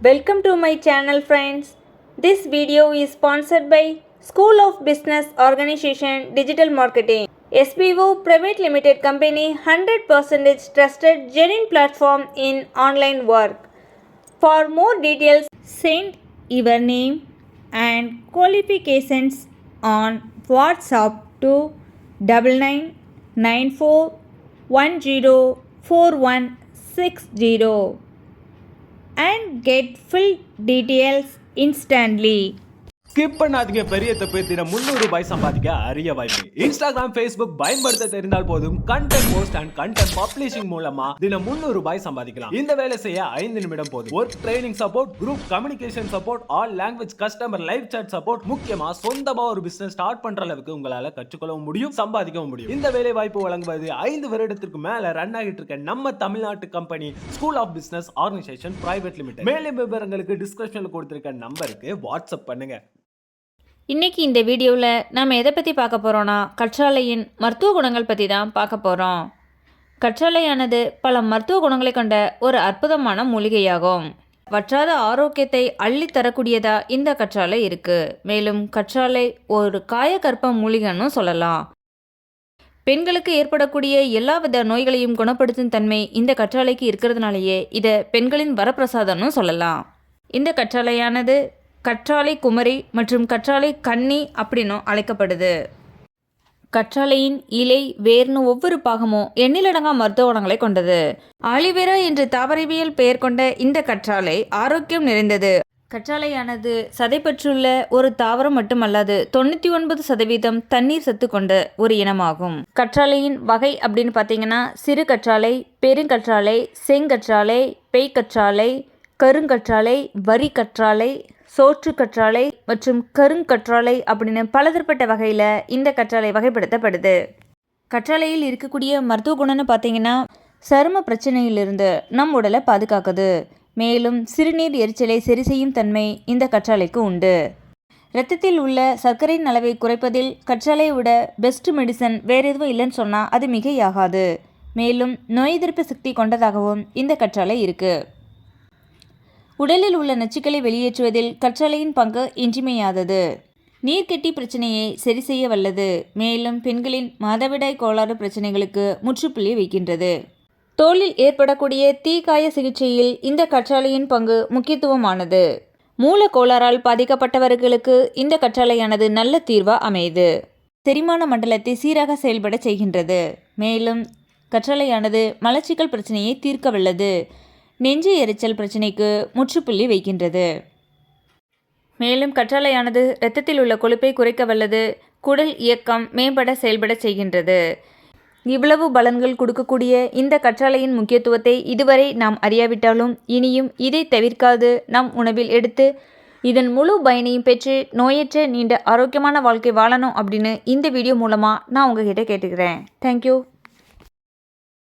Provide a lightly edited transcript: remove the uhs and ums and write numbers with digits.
Welcome to my channel friends. This video is sponsored by School of Business Organization Digital Marketing. SBO Private Limited Company 100% trusted genuine platform in online work. For more details, send your name and qualifications on WhatsApp to 9994104160 and get full details instantly. Skip பண்ணாதீங்க. பெரிய தப்பு. தினம் 300 ரூபாய் சம்பாதிக்க அரிய வாய்ப்பு. Instagram, Facebook பயன்படுத்த தெரிந்தால் போதும் content post and content publishing மூலமா தினம் 300 ரூபாய் சம்பாதிக்கலாம். இந்த வேலை செய்ய 5 நிமிடம் போதும். Work training support, group communication support, all language customer live chat support, முக்கியமா சொந்தமா ஒரு பிசினஸ் ஸ்டார்ட் பண்ற அளவுக்கு உங்களால கற்றுக்கொள்ளவும் முடியும், சம்பாதிக்கவும் முடியும். இந்த வேலை வாய்ப்பு வழங்குவது 5 வருடத்திற்கு மேல ரன் ஆகிட்டு இருக்க நம்ம தமிழ்நாட்டு company school of business organisation private limited. மேலும் விவரங்களுக்கு டிஸ்கிரிப்ஷன்ல கொடுத்திருக்க நம்பருக்கு வாட்ஸ்அப் பண்ணுங்க. இன்றைக்கி இந்த வீடியோவில் நம்ம எதை பற்றி பார்க்க போகிறோன்னா கற்றாழையின் மருத்துவ குணங்கள் பற்றி தான் பார்க்க போகிறோம். கற்றாழையானது பல மருத்துவ குணங்களை கொண்ட ஒரு அற்புதமான மூலிகையாகும். வற்றாத ஆரோக்கியத்தை அள்ளி தரக்கூடியதாக இந்த கற்றாழை இருக்குது. மேலும் கற்றாழை ஒரு காயகற்ப மூலிகைன்னு சொல்லலாம். பெண்களுக்கு ஏற்படக்கூடிய எல்லாவித நோய்களையும் குணப்படுத்தும் தன்மை இந்த கற்றாழைக்கு இருக்கிறதுனாலேயே இதை பெண்களின் வரப்பிரசாதம்னு சொல்லலாம். இந்த கற்றாழையானது கற்றாழை குமரி மற்றும் கற்றாழை கன்னி அப்படின்னும் அழைக்கப்படுது. கற்றாழையின் இலை, வேர்னு ஒவ்வொரு பாகமும் எண்ணிலடங்கா மருத்துவ குணங்களை கொண்டது. ஆலிவேரா என்று தாவரவியல் பெயர் கொண்ட இந்த கற்றாழை ஆரோக்கியம் நிறைந்தது. கற்றாழையானது சதைப்பற்றுள்ள ஒரு தாவரம் மட்டுமல்லாது 99% தண்ணீர் சத்து கொண்ட ஒரு இனமாகும். கற்றாழையின் வகை அப்படின்னு பார்த்தீங்கன்னா சிறு கற்றாழை, பெருங்கற்றாழை, செங்கற்றாழை, பேய்கற்றாழை, கருங்கற்றாழை, வரி கற்றாழை, சோற்று கற்றாழை மற்றும் கருங்கற்றாழை அப்படின்னு பலதரப்பட்ட வகையில் இந்த கற்றாழை வகைப்படுத்தப்படுது. கற்றாழையில் இருக்கக்கூடிய மருத்துவ குணம்னு பார்த்தீங்கன்னா சரும பிரச்சனையிலிருந்து நம் உடலை பாதுகாக்குது. மேலும் சிறுநீர் எரிச்சலை சரி செய்யும் தன்மை இந்த கற்றாழைக்கு உண்டு. இரத்தத்தில் உள்ள சர்க்கரையின் அளவை குறைப்பதில் கற்றாழையை விட பெஸ்ட் மெடிசன் வேறு எதுவும் இல்லைன்னு சொன்னால் அது மிகையாகாது. மேலும் நோய் எதிர்ப்பு சக்தி கொண்டதாகவும் இந்த கற்றாழை இருக்குது. உடலில் உள்ள நச்சுக்களை வெளியேற்றுவதில் கற்றாழையின் பங்கு இன்றியமையாதது. நீர்க்கட்டி பிரச்சனையை சரி செய்ய வல்லது. மேலும் பெண்களின் மாதவிடாய் கோளாறு பிரச்சனைகளுக்கு முற்றுப்புள்ளி வைக்கின்றது. தோலில் ஏற்படக்கூடிய தீக்காய சிகிச்சையில் இந்த கற்றாழையின் பங்கு முக்கியத்துவமானது. மூல கோளாறால் பாதிக்கப்பட்டவர்களுக்கு இந்த கற்றாழையானது நல்ல தீர்வாக அமையுது. செரிமான மண்டலத்தை சீராக செயல்பட செய்கின்றது. மேலும் கற்றாழையானது மலச்சிக்கல் பிரச்சனையை தீர்க்க வல்லது. நெஞ்சு எரிச்சல் பிரச்சனைக்கு முற்றுப்புள்ளி வைக்கின்றது. மேலும் கற்றாழையானது இரத்தத்தில் உள்ள கொழுப்பை குறைக்க வல்லது. குடல் இயக்கம் மேம்பட செயல்பட செய்கின்றது. இவ்வளவு பலன்கள் கொடுக்கக்கூடிய இந்த கற்றாழையின் முக்கியத்துவத்தை இதுவரை நாம் அறியாவிட்டாலும் இனியும் இதை தவிர்க்காது நம் உணவில் எடுத்து இதன் முழு பயனையும் பெற்று நோயற்ற நீண்ட ஆரோக்கியமான வாழ்க்கை வாழணும் அப்படின்னு இந்த வீடியோ மூலமாக நான் உங்ககிட்ட கேட்டுக்கிறேன். தேங்க்யூ.